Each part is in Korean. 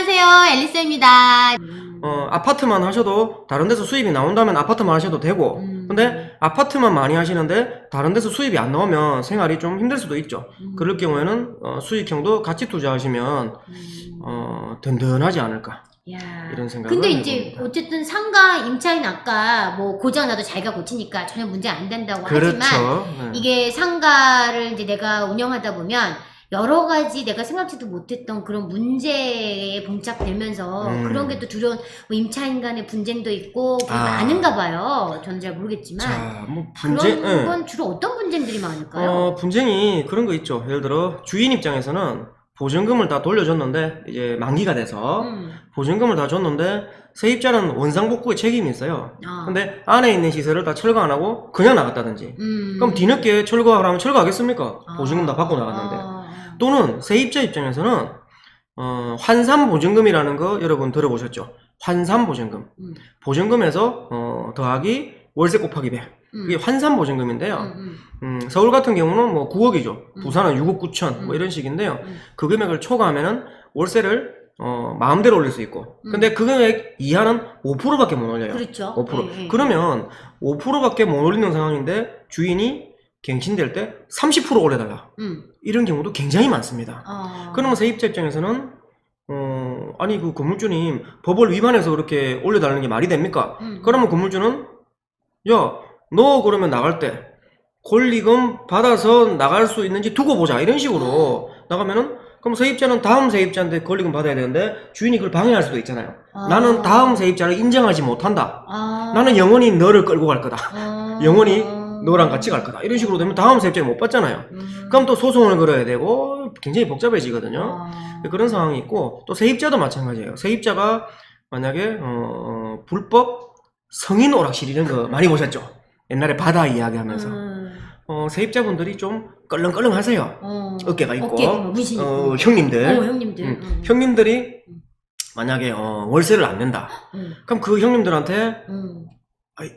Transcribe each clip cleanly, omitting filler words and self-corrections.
안녕하세요. 앨리스입니다. 아파트만 하셔도 다른 데서 수입이 나온다면 아파트만 하셔도 되고 근데 아파트만 많이 하시는데 다른 데서 수입이 안 나오면 생활이 좀 힘들 수도 있죠. 그럴 경우에는 수익형도 같이 투자하시면 든든하지 않을까 야. 이런 생각을 근데 이제 해봅니다. 어쨌든 상가 임차인 아까 뭐 고장나도 자기가 고치니까 전혀 문제 안 된다고 그렇죠. 하지만 이게 상가를 이제 내가 운영하다 보면 여러 가지 내가 생각지도 못했던 그런 문제에 봉착되면서 그런 게 또 두려운 뭐 임차인 간의 분쟁도 있고 많은가 봐요. 저는 잘 모르겠지만 자, 뭐 분쟁, 그런 건 주로 어떤 분쟁들이 많을까요? 분쟁이 그런 거 있죠. 예를 들어 주인 입장에서는 보증금을 다 돌려줬는데 이제 만기가 돼서 보증금을 다 줬는데 세입자는 원상복구의 책임이 있어요. 근데 안에 있는 시설을 다 철거 안 하고 그냥 나갔다든지 그럼 뒤늦게 철거하라 하면 철거하겠습니까? 보증금 다 받고 나갔는데. 또는 세입자 입장에서는 환산보증금이라는 거 여러분 들어보셨죠? 환산보증금. 보증금에서 더하기 월세 곱하기 100. 그게 환산보증금인데요. 서울 같은 경우는 뭐 9억이죠. 부산은 6억 9천 뭐 이런 식인데요. 그 금액을 초과하면은 월세를 마음대로 올릴 수 있고 근데 그 금액 이하는 5%밖에 못 올려요. 그렇죠. 5%. 그러면 5%밖에 못 올리는 상황인데 주인이 갱신될 때 30% 올려달라. 이런 경우도 굉장히 많습니다. 그러면 세입자 입장에서는 아니 그 건물주님 법을 위반해서 그렇게 올려달라는 게 말이 됩니까? 그러면 건물주는 야 너 그러면 나갈 때 권리금 받아서 나갈 수 있는지 두고 보자 이런 식으로 나가면은 그럼 세입자는 다음 세입자한테 권리금 받아야 되는데 주인이 그걸 방해할 수도 있잖아요. 나는 다음 세입자를 인정하지 못한다. 나는 영원히 너를 끌고 갈 거다. 영원히 너랑 같이 갈 거다. 이런 식으로 되면 다음 세입자를 못 받잖아요. 그럼 또 소송을 걸어야 되고 굉장히 복잡해지거든요. 그런 상황이 있고 또 세입자도 마찬가지예요. 세입자가 만약에 불법 성인 오락실 이런 거 많이 보셨죠? 옛날에 바다 이야기 하면서 세입자분들이 좀 껄렁껄렁 하세요. 어깨가 있고 문신 있고. 형님들 형님들이 만약에 월세를 안 낸다. 그럼 그 형님들한테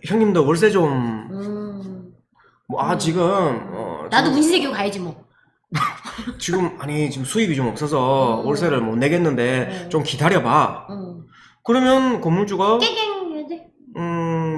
형님도 월세 좀 지금 나도 문신 새기고 가야지 뭐. 지금 수입이 좀 없어서 월세를 못 내겠는데 좀 기다려봐. 그러면 건물주가 깨갱 해야 돼?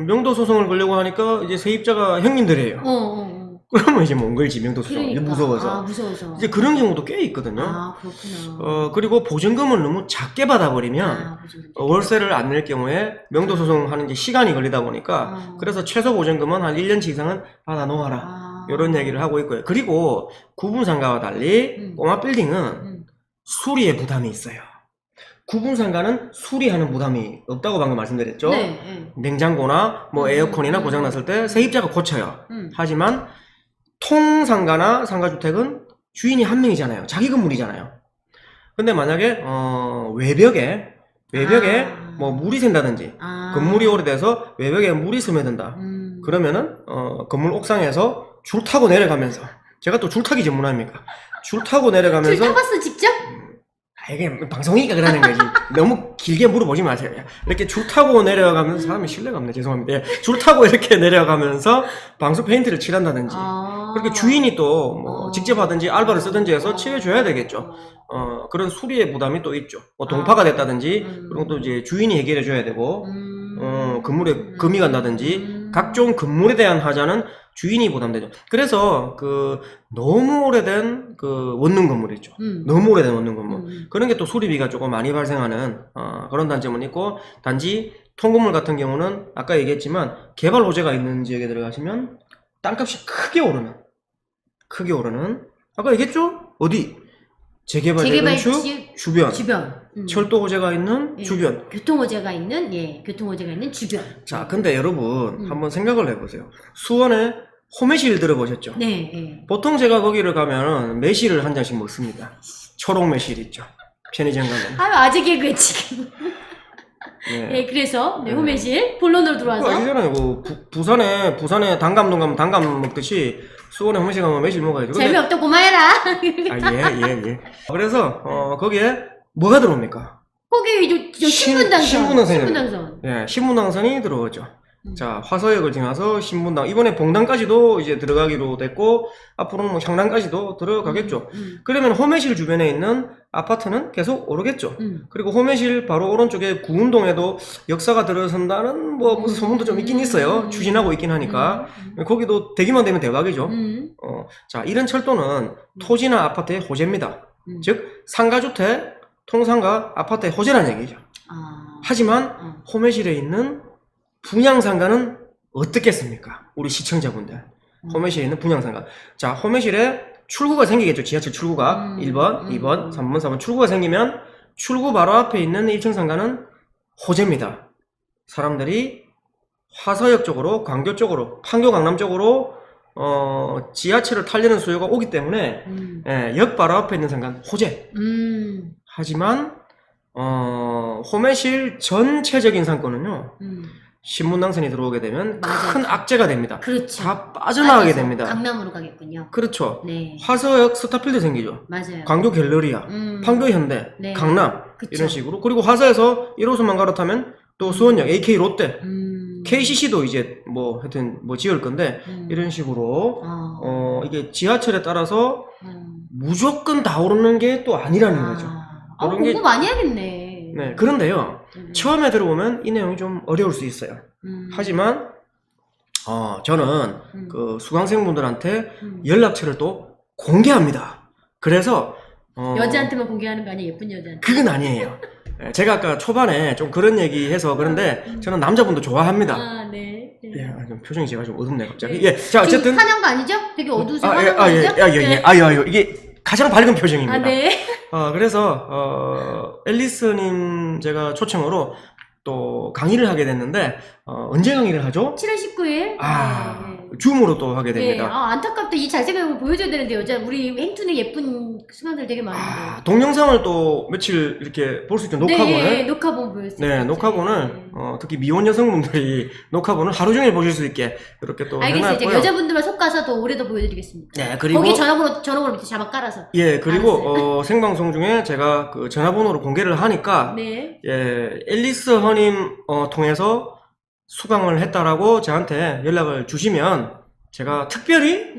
명도 소송을 걸려고 하니까 이제 세입자가 형님들이에요. 그러면 이제 못 걸지 명도 소송. 그러니까. 무서워서. 무서워서. 이제 그런 경우도 꽤 있거든요. 그렇구나. 그리고 보증금을 너무 작게 받아버리면 월세를 안 낼 경우에 명도 소송하는 게 시간이 걸리다 보니까 그래서 최소 보증금은 한 1년치 이상은 받아 놓아라. 이런 얘기를 하고 있고요. 그리고 구분상가와 달리 꼬마 빌딩은 수리에 부담이 있어요. 구분상가는 수리하는 부담이 없다고 방금 말씀드렸죠. 냉장고나 뭐 에어컨이나 고장났을 때 세입자가 고쳐요. 하지만 통상가나 상가주택은 주인이 한 명이잖아요. 자기 건물이잖아요. 근데 만약에 외벽에 뭐 물이 샌다든지 건물이 오래돼서 외벽에 물이 스며든다. 그러면은 건물 옥상에서 줄 타고 내려가면서 제가 또 줄타기 전문가입니까? 줄 타고 내려가면서 줄 타봤어 직접? 이게 방송이니까 그러는 거지. 너무 길게 물어보지 마세요. 이렇게 줄 타고 내려가면서 사람이 신뢰가 없네. 죄송합니다. 줄 타고 이렇게 내려가면서 방수 페인트를 칠한다든지 그렇게 주인이 또 뭐 직접 하든지 알바를 쓰든지 해서 칠해줘야 되겠죠. 그런 수리의 부담이 또 있죠. 뭐 동파가 됐다든지 그런 것도 이제 주인이 해결해줘야 되고 건물에 금이 간다든지 각종 건물에 대한 하자는 주인이 부담되죠. 그래서 너무 오래된 원룸 건물 있죠. 너무 오래된 원룸 건물. 그런 게 또 수리비가 조금 많이 발생하는 그런 단점은 있고 단지 통건물 같은 경우는 아까 얘기했지만 개발 호재가 있는 지역에 들어가시면 땅값이 크게 오르는 아까 얘기했죠? 어디? 재개발 건축 주변. 철도 호재가 있는 주변. 교통 호재가 있는 주변. 자, 근데 여러분 한번 생각을 해보세요. 수원에 호매실 들어보셨죠? 네. 보통 제가 거기를 가면 매실을 한 잔씩 먹습니다. 초록 매실 있죠. 편의점 가면. 아직 개그에 지금. 네. 그래서 호매실 본론으로 들어와서. 아니잖아요. 뭐 부산에 단감동 가면 단감 먹듯이 수원에 호매실 가면 매실 먹어야죠. 재미없다 고마해라. 예. 그래서 거기에 뭐가 들어옵니까? 거기 신분당선. 예, 신분당선이 들어오죠. 자, 화서역을 지나서 신분당, 이번에 봉당까지도 이제 들어가기로 됐고, 앞으로는 뭐 향랑까지도 들어가겠죠. 그러면 호매실 주변에 있는 아파트는 계속 오르겠죠. 그리고 호매실 바로 오른쪽에 구운동에도 역사가 들어선다는 뭐 무슨 소문도 좀 있긴 있어요. 추진하고 있긴 하니까. 거기도 되기만 되면 대박이죠. 자, 이런 철도는 토지나 아파트의 호재입니다. 즉, 상가주택, 통상가, 아파트의 호재라는 얘기죠. 하지만 호매실에 있는 분양상가는 어떻겠습니까? 우리 시청자분들. 호매실에 있는 분양상가. 자, 호매실에 출구가 생기겠죠. 지하철 출구가. 1번, 2번, 3번, 4번 출구가 생기면 출구 바로 앞에 있는 1층 상가는 호재입니다. 사람들이 화서역 쪽으로, 광교 쪽으로, 판교 강남 쪽으로 지하철을 타려는 수요가 오기 때문에 예, 역 바로 앞에 있는 상가는 호재. 하지만 호매실 전체적인 상권은요. 신분당선이 들어오게 되면 맞아요. 큰 악재가 됩니다. 그렇죠. 다 빠져나가게 빠져서 됩니다. 강남으로 가겠군요. 그렇죠. 네. 화서역 스타필드 생기죠. 맞아요. 광교 갤러리아, 판교 현대, 네. 강남 그쵸. 이런 식으로. 그리고 화서에서 1호선만 갈아타면 또 수원역, AK 롯데, KCC도 이제 뭐 하여튼 뭐 지을 건데 이런 식으로 이게 지하철에 따라서 무조건 다 오르는 게 또 아니라는 거죠. 그런 공부 많이 해야겠네. 네, 그런데요. 처음에 들어보면 이 내용이 좀 어려울 수 있어요. 하지만 저는 그 수강생분들한테 연락처를 또 공개합니다. 그래서 여자한테만 공개하는 거 아니에요? 예쁜 여자한테. 그건 아니에요. 예, 제가 아까 초반에 좀 그런 얘기 해서 그런데 저는 남자분도 좋아합니다. 아, 네. 네. 예, 좀 표정이 제가 좀 어둡네 갑자기. 네. 예, 자 어쨌든 화난 거 아니죠? 되게 어두우세요. 예, 화난 거 아니죠? 네. 아유, 이게 가장 밝은 표정입니다. 아, 네. 그래서 앨리스님 제가 초청으로 또 강의를 하게 됐는데 언제 강의를 하죠? 7월 19일. 줌으로 또 하게 됩니다. 네. 안타깝다. 이 잘생긴 거 보여줘야 되는데 여자 우리 행투는 예쁜 수강들 되게 많은데. 동영상을 또 며칠 이렇게 볼 수 있죠. 녹화본을. 네, 녹화본 보였어요. 네, 녹화본을 특히 미혼 여성분들이 녹화본을 하루 종일 보실 수 있게 이렇게 또 알겠어요. 해놨고요. 이제 여자분들만 속가서 더 오래 더 보여드리겠습니다. 네, 그리고 거기 전화번호 밑에 자막 깔아서. 예, 그리고 생방송 중에 제가 그 전화번호로 공개를 하니까 네. 예, 앨리스 허님 통해서 수강을 했다라고 저한테 연락을 주시면 제가 특별히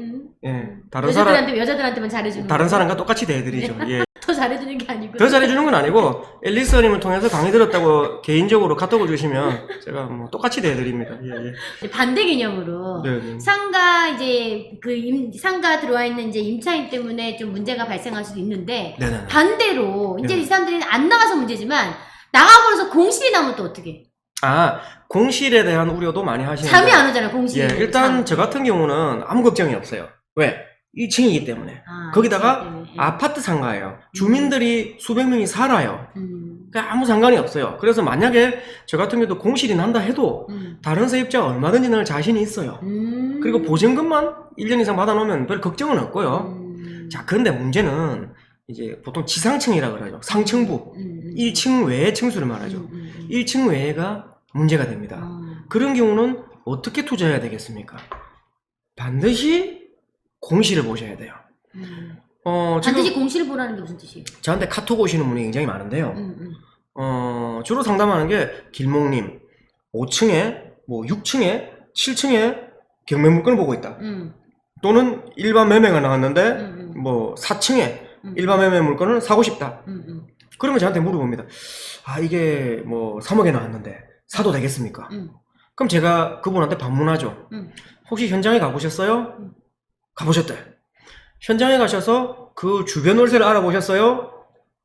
예, 여자들한테만 잘해주는 다른 거예요? 사람과 똑같이 대해드리죠. 예. 더 잘해주는 게 아니고. 더 잘해주는 건 아니고 앨리스 허님을 통해서 강의 들었다고 개인적으로 카톡을 주시면 제가 뭐 똑같이 대해드립니다. 예. 반대 개념으로 네. 상가 이제 상가 들어와 있는 이제 임차인 때문에 좀 문제가 발생할 수도 있는데 네네. 반대로 이제 네네. 이 사람들이 안 나가서 문제지만 나가버려서 공실이 나면 또 어떻게? 공실에 대한 우려도 많이 하시는데 잠이 안 오잖아요, 공실이. 예, 일단 저 같은 경우는 아무 걱정이 없어요. 왜? 1층이기 때문에. 거기다가 1층 때문에. 아파트 상가예요. 주민들이 수백 명이 살아요. 그러니까 아무 상관이 없어요. 그래서 만약에 저 같은 경우도 공실이 난다 해도 다른 세입자가 얼마든지 넣을 자신이 있어요. 그리고 보증금만 1년 이상 받아놓으면 별 걱정은 없고요. 자, 그런데 문제는 이제 보통 지상층이라 그러죠. 상층부. 1층 외의 층수를 말하죠. 1층 외가 문제가 됩니다. 그런 경우는 어떻게 투자해야 되겠습니까? 반드시 공실을 보셔야 돼요. 반드시 공실을 보라는 게 무슨 뜻이에요? 저한테 카톡 오시는 분이 굉장히 많은데요. 주로 상담하는 게 길목님 5층에 뭐 6층에 7층에 경매 물건을 보고 있다. 또는 일반 매매가 나왔는데 뭐 4층에 일반 매매 물건을 사고 싶다. 그러면 저한테 물어봅니다. 이게 뭐 3억에 나왔는데 사도 되겠습니까? 그럼 제가 그분한테 반문하죠. 혹시 현장에 가보셨어요? 가보셨대. 현장에 가셔서 그 주변 월세를 알아보셨어요?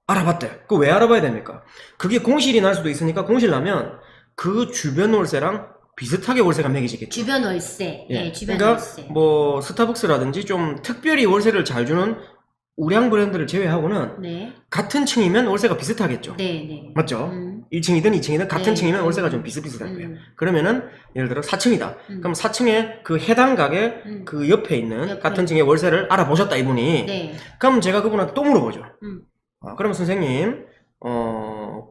알아봤대. 그거 왜 알아봐야 됩니까? 그게 공실이 날 수도 있으니까 공실 나면 그 주변 월세랑 비슷하게 월세가 매겨지겠죠. 주변 월세. 예. 네, 주변 그러니까 월세. 뭐 스타벅스라든지 좀 특별히 월세를 잘 주는 우량 브랜드를 제외하고는 네. 같은 층이면 월세가 비슷하겠죠. 네. 맞죠? 1층이든 2층이든 같은 네. 층이면 월세가 좀 비슷비슷할 거예요. 그러면은 예를 들어 4층이다. 그럼 4층에 그 해당 가게 그 옆에 있는 같은 층의 월세를 알아보셨다 이분이. 네. 그럼 제가 그분한테 또 물어보죠. 그러면 선생님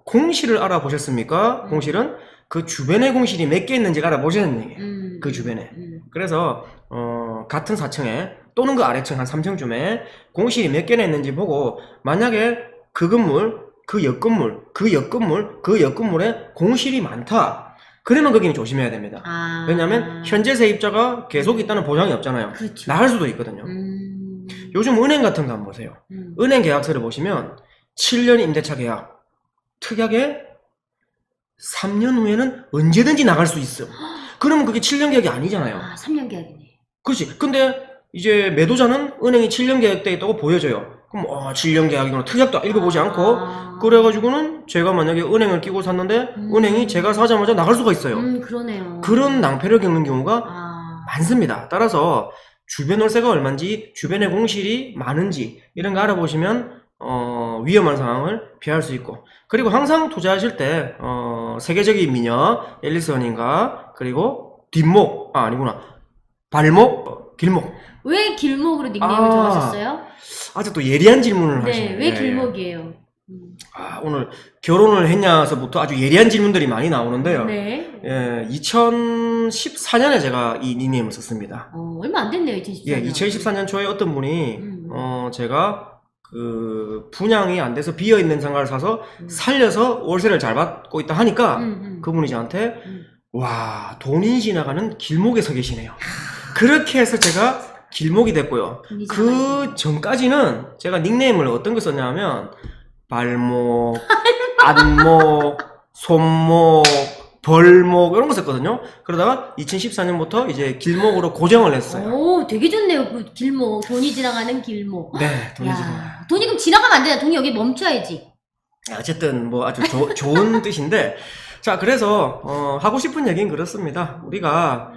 공실을 알아보셨습니까? 공실은 그 주변에 공실이 몇 개 있는지 알아보셨는 얘기예요. 그 주변에. 그래서 같은 4층에 또는 그 아래층 한 3층쯤에 공실이 몇 개나 있는지 보고 만약에 그 건물, 그 옆 건물, 그 옆 건물, 그 옆 건물에 공실이 많다. 그러면 거기는 조심해야 됩니다. 아. 왜냐하면 현재 세입자가 계속 있다는 보장이 없잖아요. 그렇죠. 나갈 수도 있거든요. 요즘 은행 같은 거 한번 보세요. 은행 계약서를 보시면 7년 임대차 계약, 특약에 3년 후에는 언제든지 나갈 수 있어. 그러면 그게 7년 계약이 아니잖아요. 아, 3년 계약이네. 그렇지. 근데 이제 매도자는 은행이 7년 계약돼 있다고 보여줘요. 그럼 7년 계약이구나. 특약도 읽어보지 않고 그래가지고는 제가 만약에 은행을 끼고 샀는데 은행이 제가 사자마자 나갈 수가 있어요. 그러네요. 그런 낭패를 겪는 경우가 많습니다. 따라서 주변 월세가 얼마인지, 주변에 공실이 많은지 이런 거 알아보시면 위험한 상황을 피할 수 있고, 그리고 항상 투자하실 때 세계적인 미녀 앨리스원인가, 그리고 뒷목 아니구나 발목 길목. 왜 길목으로 닉네임을 정하셨어요? 아주 또 예리한 질문을 네, 하시네요. 왜 길목이에요? 오늘 결혼을 했냐서부터 아주 예리한 질문들이 많이 나오는데요. 네. 2014년에 제가 이 닉네임을 썼습니다. 얼마 안 됐네요, 2014년. 예, 2014년 초에 어떤 분이 제가 그 분양이 안 돼서 비어 있는 상가를 사서 살려서 월세를 잘 받고 있다 하니까 그분이 저한테 와, 돈이 지나가는 길목에 서 계시네요. 그렇게 해서 제가 길목이 됐고요. 그 전까지는 제가 닉네임을 어떤 걸 썼냐면 발목, 안목, 손목, 벌목 이런 거 썼거든요. 그러다가 2014년부터 이제 길목으로 고정을 했어요. 오, 되게 좋네요. 그 길목, 돈이 지나가는 길목. 네, 돈이 지나가요. 돈이 그럼 지나가면 안 되나? 돈이 여기 멈춰야지. 어쨌든 뭐 아주 좋은 뜻인데, 자, 그래서 하고 싶은 얘기는 그렇습니다. 우리가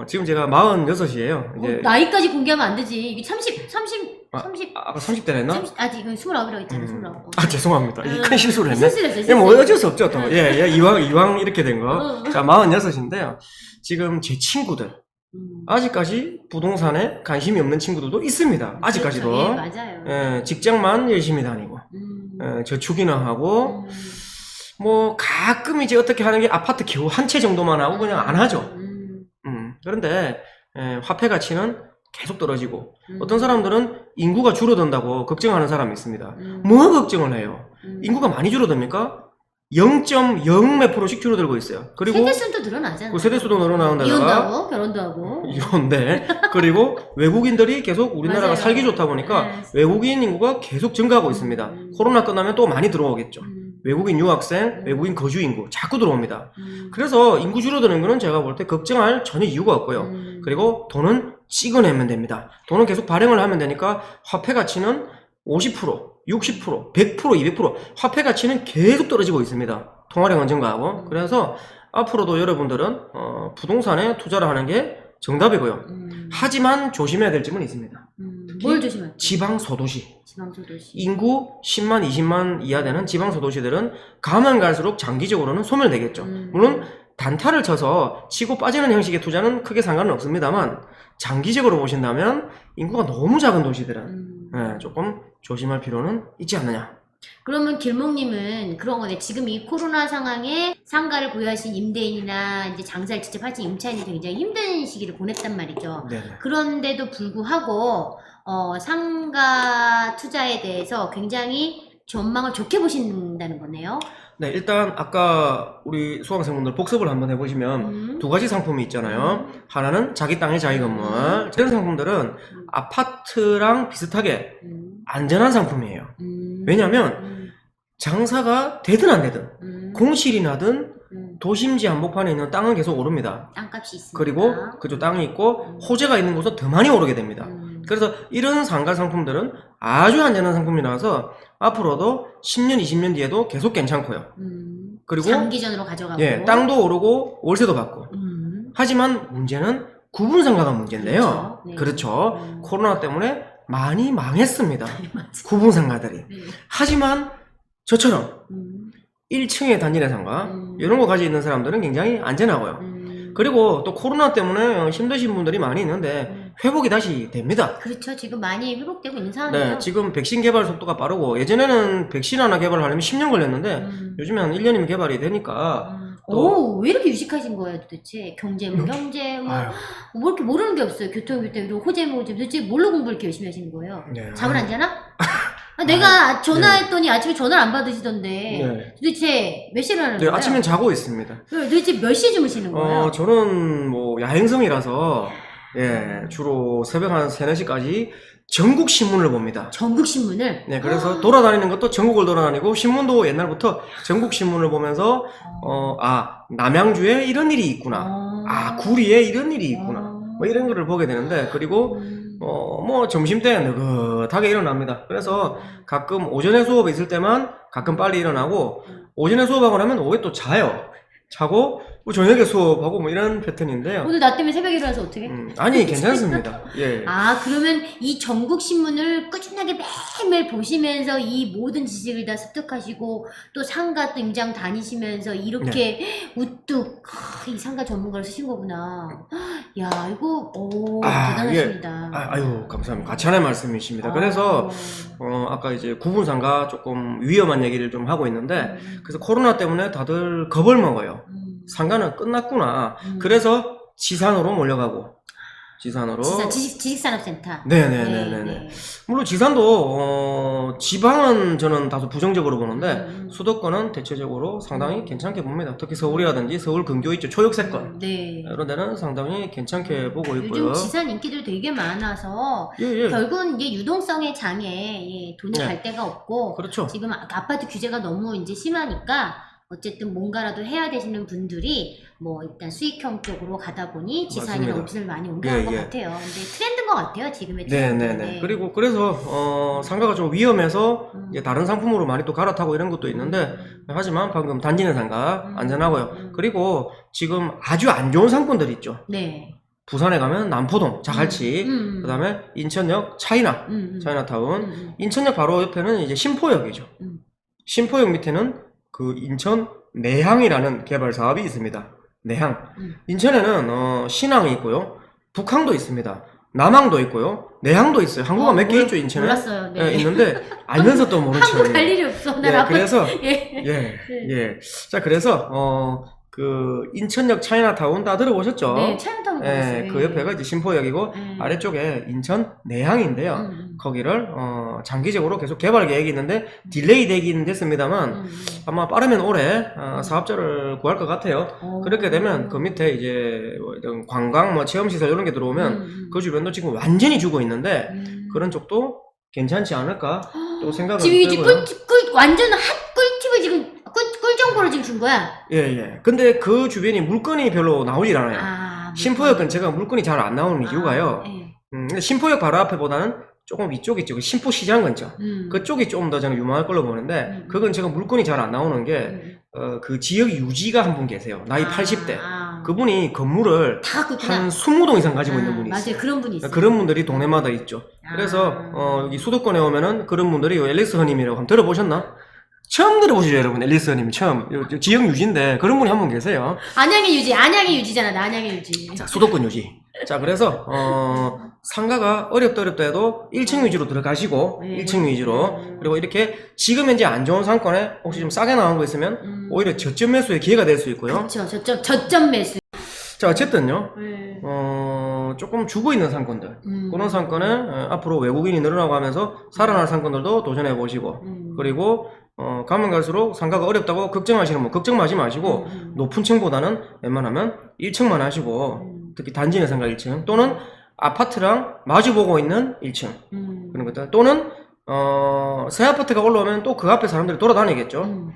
지금 제가 46이에요. 이제 나이까지 공개하면 안 되지. 이게 30. 아까 30대라 했나? 아직 29이라고 했잖아, 29. 죄송합니다. 이게 큰 실수를 했네. 실수했어요. 예, 뭐 어쩔 수 없죠, 또. 예, 이왕 이렇게 된 거. 자, 46인데요. 지금 제 친구들, 아직까지 부동산에 관심이 없는 친구들도 있습니다. 아직까지도. 그렇죠. 예, 맞아요. 예, 직장만 열심히 다니고, 저축이나 하고, 뭐, 가끔 이제 어떻게 하는 게 아파트 겨우 한 채 정도만 하고 그냥 안 하죠. 그런데, 화폐 가치는 계속 떨어지고, 어떤 사람들은 인구가 줄어든다고 걱정하는 사람이 있습니다. 뭐 걱정을 해요? 인구가 많이 줄어듭니까? 0.0 몇 프로씩 줄어들고 있어요. 그리고 세대수도 늘어나잖아요. 그 세대수도 늘어나는데다가 이혼도 하고 결혼도 하고. 이런데 그리고 외국인들이 계속 우리나라가 맞아요. 살기 좋다 보니까 네. 외국인 인구가 계속 증가하고 있습니다. 코로나 끝나면 또 많이 들어오겠죠. 외국인 유학생, 외국인 거주 인구 자꾸 들어옵니다. 그래서 인구 줄어드는 거는 제가 볼 때 걱정할 전혀 이유가 없고요. 그리고 돈은 찍어내면 됩니다. 돈은 계속 발행을 하면 되니까 화폐 가치는 50%, 60%, 100%, 200% 화폐 가치는 계속 떨어지고 있습니다. 통화량은 증가하고. 그래서 앞으로도 여러분들은 부동산에 투자를 하는 게 정답이고요. 하지만 조심해야 될 점은 있습니다. 뭘 조심할까요? 지방 소도시. 지방소도시. 인구 10만, 20만 이하 되는 지방 소도시들은 가면 갈수록 장기적으로는 소멸되겠죠. 물론 단타를 쳐서 치고 빠지는 형식의 투자는 크게 상관은 없습니다만 장기적으로 보신다면 인구가 너무 작은 도시들은 조금 조심할 필요는 있지 않느냐. 그러면 길목님은 그런 거네. 지금 이 코로나 상황에 상가를 보유하신 임대인이나 이제 장사를 직접 하신 임차인이 굉장히 힘든 시기를 보냈단 말이죠. 네네. 그런데도 불구하고 상가 투자에 대해서 굉장히 전망을 좋게 보신다는 거네요. 네, 일단 아까 우리 수강생분들 복습을 한번 해보시면 두 가지 상품이 있잖아요. 하나는 자기 땅의 자기 건물. 이런 상품들은 아파트랑 비슷하게 안전한 상품이에요. 왜냐면 장사가 되든 안 되든 공실이 나든 도심지 한복판에 있는 땅은 계속 오릅니다. 땅값이 있습니다. 그리고 그쪽 땅이 있고 호재가 있는 곳은 더 많이 오르게 됩니다. 그래서 이런 상가 상품들은 아주 안전한 상품이라서 앞으로도 10년, 20년 뒤에도 계속 괜찮고요. 그리고 장기전으로 가져가고 예, 땅도 오르고 월세도 받고. 하지만 문제는 구분 상가가 문제인데요. 그렇죠. 네. 그렇죠. 코로나 때문에 많이 망했습니다. 구분 상가들이. 하지만 저처럼 1층에 단지내 상가 이런 거 가지고 있는 사람들은 굉장히 안전하고요. 그리고 또 코로나 때문에 힘드신 분들이 많이 있는데 회복이 다시 됩니다. 그렇죠. 지금 많이 회복되고 있는 상황이죠. 네, 지금 백신 개발 속도가 빠르고 예전에는 백신 하나 개발하려면 10년 걸렸는데 요즘에 한 1년이면 개발이 되니까 오, 왜 이렇게 유식하신 거예요 도대체? 경제, 뭐 이렇게 모르는 게 없어요. 교통, 그리고 호재, 도대체 뭘로 공부를 이렇게 열심히 하시는 거예요? 네. 잠을 안 자나? 내가 전화했더니 아침에 전화를 안 받으시던데 네. 도대체 몇 시에 일어나는 네, 거예요? 아침엔 자고 있습니다. 도대체 몇 시에 주무시는 거예요? 저는 뭐 야행성이라서 주로 새벽 한 3, 4시까지 전국 신문을 봅니다. 전국 신문을? 네, 그래서 돌아다니는 것도 전국을 돌아다니고 신문도 옛날부터 전국 신문을 보면서 남양주에 이런 일이 있구나. 구리에 이런 일이 있구나. 뭐 이런 거를 보게 되는데, 그리고 뭐 점심 때 느긋하게 일어납니다. 그래서 가끔 오전에 수업이 있을 때만 가끔 빨리 일어나고, 오전에 수업하고 나면 오후에 또 자고 뭐 저녁에 수업하고 뭐 이런 패턴인데요. 오늘 나 때문에 새벽에 일어나서 어떻게? 아니, 괜찮습니다. 예. 그러면 이 전국 신문을 꾸준하게 매일매일 보시면서 이 모든 지식을 다 습득하시고 또 상가 또 임장 다니시면서 이렇게 우뚝 이 상가 전문가를 쓰신 거구나. 야, 이거 대단하십니다. 아유, 감사합니다. 가찬의 말씀이십니다. 그래서 아까 이제 구분 상가 조금 위험한 얘기를 좀 하고 있는데, 그래서 코로나 때문에 다들 겁을 먹어요. 상가는 끝났구나. 그래서 지산으로 몰려가고, 지식산업센터. 네네네네. 물론 지산도 지방은 저는 다소 부정적으로 보는데 수도권은 대체적으로 상당히 괜찮게 봅니다. 특히 서울이라든지 서울 근교 있죠, 초역세권. 이런 데는 상당히 괜찮게 보고 있고요. 요즘 지산 인기들 되게 많아서 결국은 이제 유동성의 장에 돈이 갈 데가 없고, 그렇죠. 지금 아파트 규제가 너무 이제 심하니까 어쨌든 뭔가라도 해야 되시는 분들이 뭐 일단 수익형 쪽으로 가다 보니 지산이나 오피스를 많이 옮겨간 것 같아요. 근데 트렌드인 것 같아요, 지금의 트렌드. 네네네. 그리고 그래서 상가가 좀 위험해서 이제 다른 상품으로 많이 또 갈아타고 이런 것도 있는데, 하지만 방금 단지내 상가 안전하고요. 그리고 지금 아주 안 좋은 상권들 있죠. 네. 부산에 가면 남포동, 자갈치, 그 다음에 인천역 차이나타운, 인천역 바로 옆에는 이제 신포역이죠. 신포역 밑에는 그 인천 내항이라는 개발 사업이 있습니다. 내항. 인천에는 신항이 있고요. 북항도 있습니다. 남항도 있고요. 내항도 있어요. 항구가 몇 개 있죠, 인천에? 몰랐어요. 네. 있는데 알면서 또 모른 척. 항구 갈 일이 없어. 그래서 자, 그래서 그 인천역 차이나타운 다 들어보셨죠? 네, 차이나타운 들어봤어요. 그 옆에가 이제 신포역이고 아래쪽에 인천 내항인데요. 거기를 장기적으로 계속 개발 계획이 있는데 딜레이 되긴 됐습니다만 아마 빠르면 올해 사업자를 구할 것 같아요. 그렇게 되면 그 밑에 이제 이런 관광 뭐 체험시설 이런 게 들어오면 그 주변도 지금 완전히 죽어 있는데 그런 쪽도 괜찮지 않을까 또 생각을 지금 이제 들고요. 완전 핫 꿀팁을 지금 꿀 정보를 지금 준 거야. 근데 그 주변이 물건이 별로 나오질 않아요. 신포역 근처가 물건이 잘 안 나오는 이유가요. 근데 신포역 바로 앞에보다는 조금 위쪽 있죠. 신포시장 근처. 그쪽이 좀 더 저는 유망할 걸로 보는데 그 근처가 물건이 잘 안 나오는 게 그 지역 유지가 한 분 계세요. 나이 80대. 그분이 건물을 한 20동 이상 가지고 있는 분이 있어요. 맞아요. 그런 분이 있어요. 그런 분들이 동네마다 있죠. 그래서 여기 수도권에 오면은 그런 분들이 앨리스 허님이라고 한번 들어보셨나? 처음 들어보시죠, 여러분. 앨리스 허님이 처음. 지역 유지인데 그런 분이 한 분 계세요. 안양의 유지잖아. 안양의 유지. 자, 수도권 유지. 자, 그래서 상가가 어렵다 해도 1층 위주로 들어가시고 1층 위주로, 그리고 이렇게 지금 현재 안 좋은 상권에 혹시 좀 싸게 나온 거 있으면 오히려 저점 매수의 기회가 될 수 있고요. 그렇죠. 저점 매수. 자, 어쨌든요. 조금 죽어 있는 상권들, 그런 상권에 앞으로 외국인이 늘어나고 하면서 살아날 상권들도 도전해 보시고, 그리고 가면 갈수록 상가가 어렵다고 걱정하시는 분 걱정하지 마시고 높은 층보다는 웬만하면 1층만 하시고, 특히 단지 내 상가 1층 또는 아파트랑 마주보고 있는 1층 그런 것들, 또는 새 아파트가 올라오면 또 그 앞에 사람들이 돌아다니겠죠.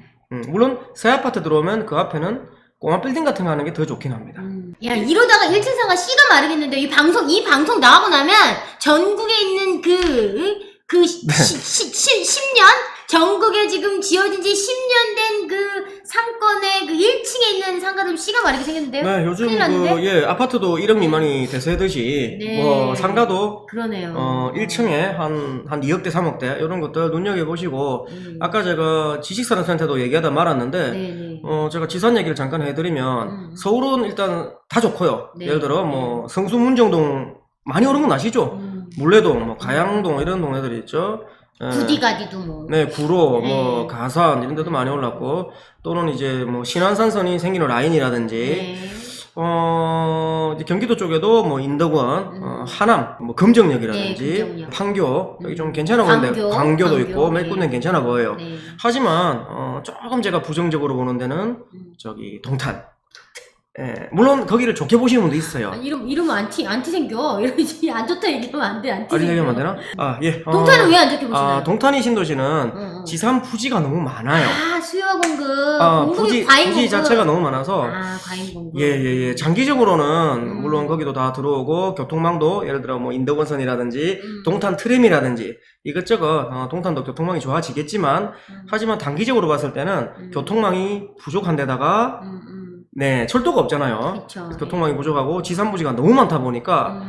물론 새 아파트 들어오면 그 앞에는 꼬마 빌딩 같은 거 하는 게 더 좋긴 합니다. 야, 이러다가 1층 상가 씨가 마르겠는데, 이 방송 나가고 나면 전국에 있는 그 10년? 전국에 지금 지어진 지 10년 된 그 상권의 그 1층에 있는 상가들 씨가 마르게 생겼는데요? 네, 요즘 아파트도 1억 미만이 대세듯이 뭐 상가도 그러네요. 1층에 한 2억대 3억대 이런 것들 눈여겨보시고, 아까 제가 지식산업센터도 얘기하다 말았는데 제가 지산 얘기를 잠깐 해드리면 서울은 일단 다 좋고요. 예를 들어 뭐 성수 문정동 많이 오른 건 아시죠? 물레동, 뭐 가양동 이런 동네들이 있죠. 구디가디도 뭐. 구로, 뭐 가산 이런 데도 많이 올랐고, 또는 이제 뭐 신안산선이 생기는 라인이라든지 이제 경기도 쪽에도 뭐 인덕원, 하남, 뭐 금정역이라든지 네, 금정역. 판교 여기 좀 괜찮아 보이는데 광교도 있고 몇 군데 괜찮아 보여요. 네. 하지만 조금 제가 부정적으로 보는 데는 저기 동탄. 예, 물론 거기를 좋게 보시는 분도 있어요. 아, 이러면 안티 생겨. 이러지 안 좋다 얘기하면 안 돼. 안티 아니 생겨. 얘기하면 안 되나? 아 예. 동탄은 왜 안 좋게 보시나요? 동탄이 신도시는 지산 부지가 너무 많아요. 아, 수요와 공급. 공급이 과잉 부지 공급. 자체가 너무 많아서 아, 과잉 공급. 예. 장기적으로는 물론 거기도 다 들어오고 교통망도 예를 들어 뭐 인덕원선이라든지 동탄 트램이라든지 이것저것 동탄도 교통망이 좋아지겠지만 하지만 단기적으로 봤을 때는 교통망이 부족한 데다가 네, 철도가 없잖아요. 그쵸. 교통망이 부족하고 지산부지가 너무 많다 보니까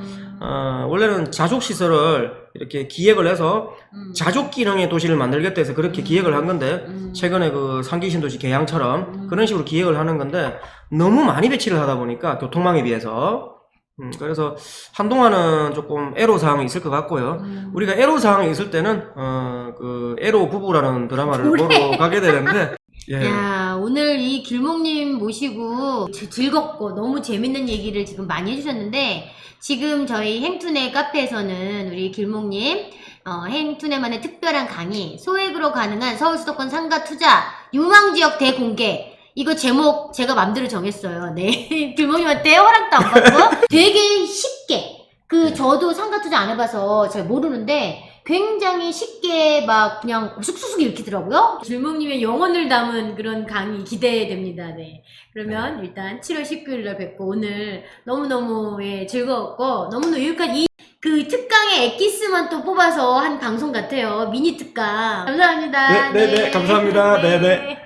원래는 자족시설을 이렇게 기획을 해서 자족 기능의 도시를 만들겠다 해서 그렇게 기획을 한 건데 최근에 그 상기신도시 계양처럼 그런 식으로 기획을 하는 건데 너무 많이 배치를 하다 보니까 교통망에 비해서 그래서 한동안은 조금 애로사항이 있을 것 같고요. 우리가 애로사항이 있을 때는 그 애로 부부라는 드라마를 보러 가게 되는데 예. 야, 오늘 이 길목님 모시고 즐겁고 너무 재밌는 얘기를 지금 많이 해주셨는데, 지금 저희 행투네 카페에서는 우리 길목님, 행투네만의 특별한 강의, 소액으로 가능한 서울 수도권 상가 투자, 유망지역 대공개, 이거 제목 제가 맘대로 정했어요. 네. 길목님한테 허락도 안 받고, 되게 쉽게, 저도 상가 투자 안 해봐서 잘 모르는데, 굉장히 쉽게 막 그냥 쑥쑥 읽히더라고요. 길목님의 영혼을 담은 그런 강의 기대됩니다. 네. 그러면 일단 7월 19일날 뵙고 오늘 너무너무 즐거웠고 너무너무 유익한 그 특강의 엑기스만 또 뽑아서 한 방송 같아요. 미니 특강. 감사합니다. 네, 감사합니다. 네.